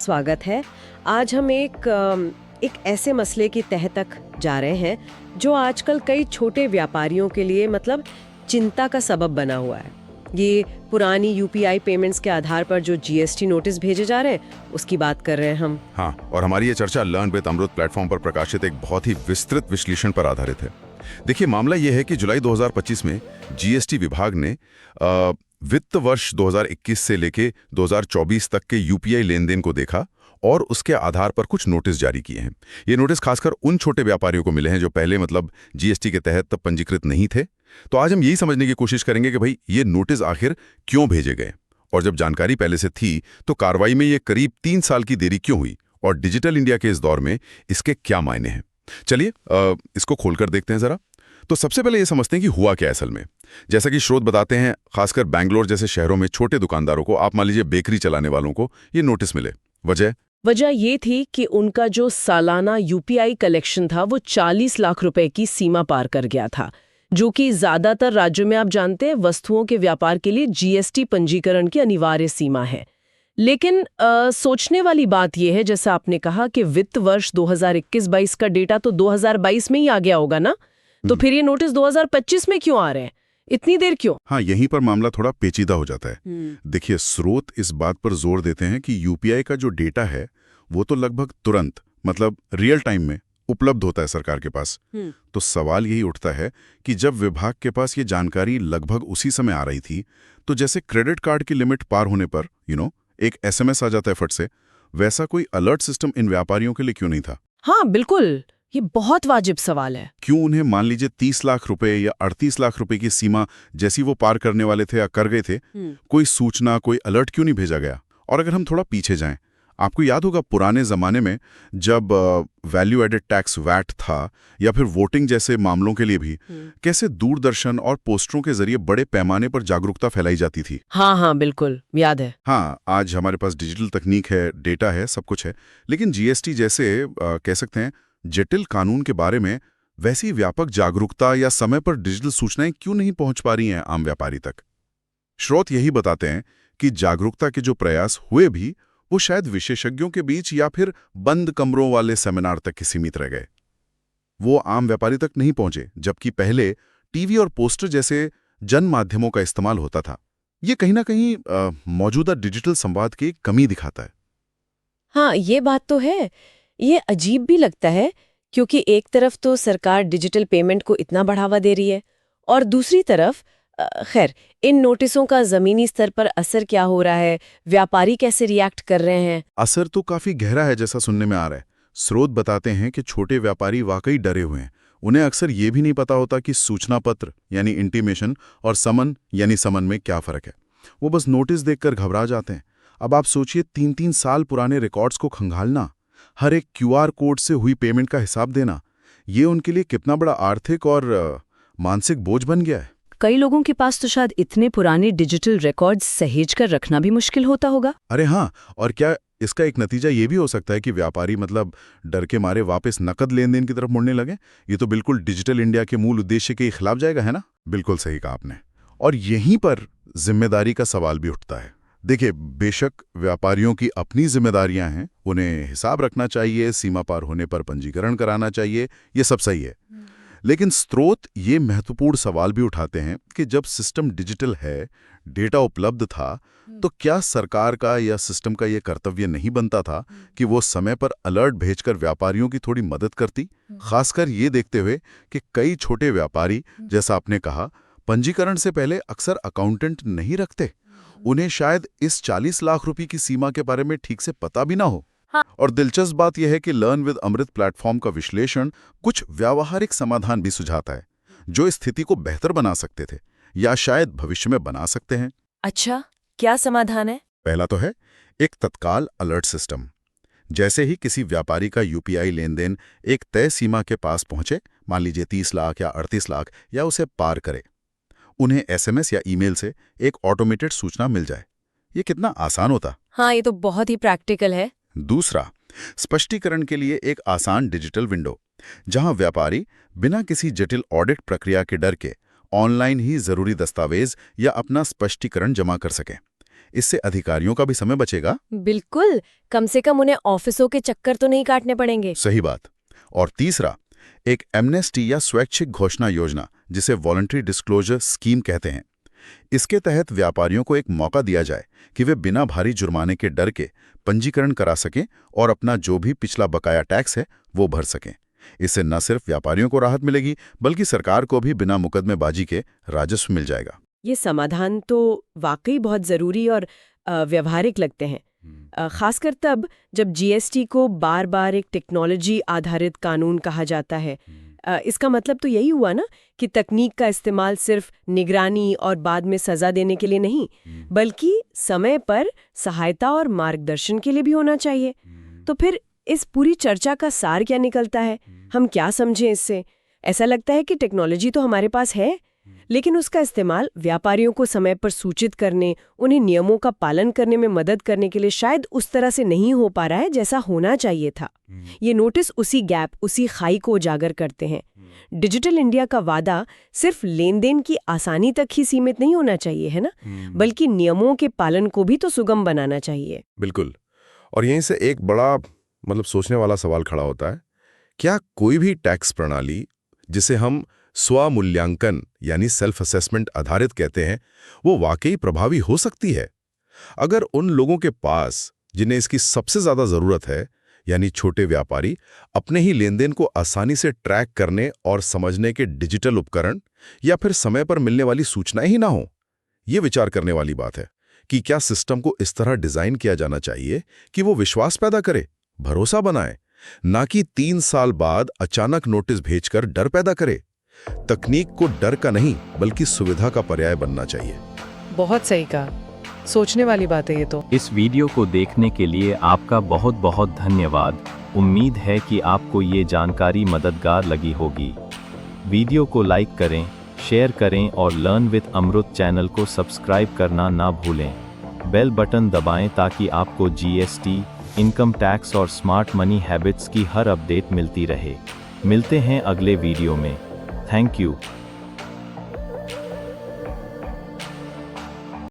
स्वागत है। आज हम एक ऐसे मसले की तह तक जा रहे हैं जो आजकल कई छोटे व्यापारियों के लिए मतलब चिंता का सबब बना हुआ है। ये पुरानी यूपीआई पेमेंट्स के आधार पर जो जीएसटी नोटिस भेजे जा रहे हैं उसकी बात कर रहे हैं हम। हाँ, और हमारी ये चर्चा लर्न विद अमृत प्लेटफॉर्म पर प्रकाशित एक बहुत ही विस्तृत विश्लेषण पर आधारित है। देखिए, मामला ये है कि जुलाई 2025 में जीएसटी विभाग ने वित्त वर्ष 2021 से लेके 2024 तक के यूपीआई लेन देन को देखा और उसके आधार पर कुछ नोटिस जारी किए हैं। ये नोटिस खासकर उन छोटे व्यापारियों को मिले हैं जो पहले मतलब जीएसटी के तहत पंजीकृत नहीं थे। तो आज हम यही समझने की कोशिश करेंगे कि भाई ये नोटिस आखिर क्यों भेजे गए, और जब जानकारी पहले से थी तो कार्रवाई में ये करीब 3 साल की देरी क्यों हुई, और डिजिटल इंडिया के इस दौर में इसके क्या मायने हैं। चलिए इसको खोलकर देखते हैं जरा। तो सबसे पहले ये समझते हैं कि हुआ क्या असल में। जैसा कि स्रोत बताते हैं, खासकर बैंगलोर जैसे शहरों में छोटे दुकानदारों को, आप मान लीजिए बेकरी चलाने वालों को, ये नोटिस मिले। वजह ये थी कि उनका जो सालाना यूपीआई कलेक्शन था वो 40 लाख रुपए की सीमा पार कर गया था, जो कि ज्यादातर राज्यों में आप जानते हैं वस्तुओं के व्यापार के लिए जीएसटी पंजीकरण की अनिवार्य सीमा है। लेकिन सोचने वाली बात यह है, जैसा आपने कहा कि वित्त वर्ष 2021-22 का डेटा तो 2022 में ही आ गया होगा ना, तो फिर ये नोटिस 2025 में क्यों आ रहे हैं, इतनी देर क्यों? हाँ, यहीं पर मामला थोड़ा पेचीदा हो जाता है। देखिए, स्रोत इस बात पर जोर देते हैं कि यूपीआई का जो डेटा है वो तो लगभग तुरंत मतलब रियल टाइम में उपलब्ध होता है सरकार के पास। तो सवाल यही उठता है कि जब विभाग के पास ये जानकारी लगभग उसी समय आ रही थी, तो जैसे क्रेडिट कार्ड की लिमिट पार होने पर एक एसएमएस आ जाता है फट से, वैसा कोई अलर्ट सिस्टम इन व्यापारियों के लिए क्यों नहीं था? हाँ बिल्कुल, ये बहुत वाजिब सवाल है। क्यों उन्हें मान लीजिए 30 लाख रुपए या 38 लाख रुपए की सीमा जैसी वो पार करने वाले थे या कर गए थे, कोई सूचना, कोई अलर्ट क्यों नहीं भेजा गया? और अगर हम थोड़ा पीछे जाएं, आपको याद होगा पुराने जमाने में जब वैल्यू एडेड टैक्स वैट था, या फिर वोटिंग जैसे मामलों के लिए भी कैसे दूरदर्शन और पोस्टरों के जरिए बड़े पैमाने पर जागरूकता फैलाई जाती थी। हाँ बिल्कुल याद है। हाँ, आज हमारे पास डिजिटल तकनीक है, डेटा है, सब कुछ है, लेकिन जीएसटी जैसे कह सकते हैं जटिल कानून के बारे में वैसी व्यापक जागरूकता या समय पर डिजिटल सूचनाएं क्यों नहीं पहुंच पा रही हैं आम व्यापारी तक? स्रोत यही बताते हैं कि जागरूकता के जो प्रयास हुए भी वो शायद विशेषज्ञों के बीच या फिर बंद कमरों वाले सेमिनार तक ही सीमित रह गए। वो आम व्यापारी तक नहीं पहुंचे, जबकि पहले टीवी और पोस्टर जैसे जन माध्यमों का इस्तेमाल होता था। ये कहीं ना कहीं मौजूदा डिजिटल संवाद की कमी दिखाता है। हाँ, ये बात तो है। ये अजीब भी लगता है क्योंकि एक तरफ तो सरकार डिजिटल पेमेंट को इतना बढ़ावा दे रही है और दूसरी तरफ खैर इन नोटिसों का जमीनी स्तर पर असर क्या हो रहा है, व्यापारी कैसे रिएक्ट कर रहे हैं? असर तो काफी गहरा है जैसा सुनने में आ रहा है। स्रोत बताते हैं कि छोटे व्यापारी वाकई डरे हुए हैं। उन्हें अक्सर ये भी नहीं पता होता कि सूचना पत्र यानी इंटीमेशन और समन यानी समन में क्या फर्क है। वो बस नोटिस देखकर घबरा जाते हैं। अब आप सोचिए, 3-3 साल पुराने रिकॉर्ड्स को खंगालना, हर एक क्यूआर कोड से हुई पेमेंट का हिसाब देना, ये उनके लिए कितना बड़ा आर्थिक और मानसिक बोझ बन गया है। कई लोगों के पास तो शायद इतने पुराने डिजिटल रिकॉर्ड्स सहेज कर रखना भी मुश्किल होता होगा। अरे हाँ, और क्या इसका एक नतीजा ये भी हो सकता है कि व्यापारी मतलब डर के मारे वापस नकद लेन देन की तरफ मुड़ने लगे? ये तो बिल्कुल डिजिटल इंडिया के मूल उद्देश्य के खिलाफ जाएगा, है ना? बिल्कुल सही कहा आपने। और यहीं पर जिम्मेदारी का सवाल भी उठता है। देखिए, बेशक व्यापारियों की अपनी जिम्मेदारियां हैं, उन्हें हिसाब रखना चाहिए, सीमा पार होने पर पंजीकरण कराना चाहिए, ये सब सही है। लेकिन स्रोत ये महत्वपूर्ण सवाल भी उठाते हैं कि जब सिस्टम डिजिटल है, डेटा उपलब्ध था, तो क्या सरकार का या सिस्टम का ये कर्तव्य नहीं बनता था कि वो समय पर अलर्ट भेजकर व्यापारियों की थोड़ी मदद करती? खासकर ये देखते हुए कि कई छोटे व्यापारी, जैसा आपने कहा, पंजीकरण से पहले अक्सर अकाउंटेंट नहीं रखते। उन्हें शायद इस 40 लाख रुपए की सीमा के बारे में ठीक से पता भी ना हो। और दिलचस्प बात यह है कि लर्न विद अमृत प्लेटफॉर्म का विश्लेषण कुछ व्यावहारिक समाधान भी सुझाता है जो इस स्थिति को बेहतर बना सकते थे या शायद भविष्य में बना सकते हैं। अच्छा, क्या समाधान है? पहला तो है एक तत्काल अलर्ट सिस्टम। जैसे ही किसी व्यापारी का यूपीआई लेन देन एक तय सीमा के पास पहुंचे, मान लीजिए 30 लाख या 38 लाख, या उसे पार करे, उन्हें एसएमएस या ईमेल से एक ऑटोमेटेड सूचना मिल जाए। ये कितना आसान होता। हाँ, ये तो बहुत ही प्रैक्टिकल है। दूसरा, स्पष्टीकरण के लिए एक आसान डिजिटल विंडो, जहां व्यापारी बिना किसी जटिल ऑडिट प्रक्रिया के डर के ऑनलाइन ही जरूरी दस्तावेज या अपना स्पष्टीकरण जमा कर सकें। इससे अधिकारियों का भी समय बचेगा। बिल्कुल, कम से कम उन्हें ऑफिसों के चक्कर तो नहीं काटने पड़ेंगे। सही बात। और तीसरा, एक एमनेस्टी या स्वैच्छिक घोषणा योजना, जिसे वॉलंटरी डिस्क्लोजर स्कीम कहते हैं। इसके तहत व्यापारियों को एक मौका दिया जाए कि वे बिना भारी जुर्माने के डर के पंजीकरण करा सकें और अपना जो भी पिछला बकाया टैक्स है वो भर सकें। इससे न सिर्फ व्यापारियों को राहत मिलेगी, बल्कि सरकार को भी बिना मुकदमेबाजी के राजस्व मिल जाएगा। ये समाधान तो वाकई बहुत ज़रूरी और व्यवहारिक लगते हैं, खासकर तब जब जीएसटी को बार बार एक टेक्नोलॉजी आधारित कानून कहा जाता है। इसका मतलब तो यही हुआ ना कि तकनीक का इस्तेमाल सिर्फ निगरानी और बाद में सज़ा देने के लिए नहीं, बल्कि समय पर सहायता और मार्गदर्शन के लिए भी होना चाहिए। तो फिर इस पूरी चर्चा का सार क्या निकलता है? हम क्या समझें इससे? ऐसा लगता है कि टेक्नोलॉजी तो हमारे पास है, लेकिन उसका इस्तेमाल व्यापारियों को समय पर सूचित करने, उन्हें नियमों का पालन करने में मदद करने के लिए शायद उस तरह से नहीं हो पा रहा है जैसा होना चाहिए था। ये नोटिस उसी गैप, उसी खाई को उजागर करते हैं। डिजिटल इंडिया का वादा सिर्फ लेन देन की आसानी तक ही सीमित नहीं होना चाहिए, है ना, बल्कि नियमों के पालन को भी तो सुगम बनाना चाहिए। बिल्कुल। और यहीं से एक बड़ा सोचने वाला सवाल खड़ा होता है, क्या कोई भी टैक्स प्रणाली जिसे हम स्वमूल्यांकन यानी सेल्फ असेसमेंट आधारित कहते हैं, वो वाकई प्रभावी हो सकती है? अगर उन लोगों के पास जिन्हें इसकी सबसे ज्यादा जरूरत है, यानी छोटे व्यापारी, अपने ही लेनदेन को आसानी से ट्रैक करने और समझने के डिजिटल उपकरण या फिर समय पर मिलने वाली सूचनाएं ही ना हो, ये विचार करने वाली बात है कि क्या सिस्टम को इस तरह डिजाइन किया जाना चाहिए कि वो विश्वास पैदा करे, भरोसा बनाए, ना कि 3 साल बाद अचानक नोटिस भेजकर डर पैदा करे। तकनीक को डर का नहीं बल्कि सुविधा का पर्याय बनना चाहिए। बहुत सही कहा, सोचने वाली बात है ये तो। इस वीडियो को देखने के लिए आपका बहुत बहुत धन्यवाद। उम्मीद है कि आपको ये जानकारी मददगार लगी होगी। वीडियो को लाइक करें, शेयर करें और लर्न विद अमृत चैनल को सब्सक्राइब करना ना भूलें। बेल बटन दबाएं ताकि आपको जीएसटी, इनकम टैक्स और स्मार्ट मनी हैबिट्स की हर अपडेट मिलती रहे। मिलते हैं अगले वीडियो में। Thank you.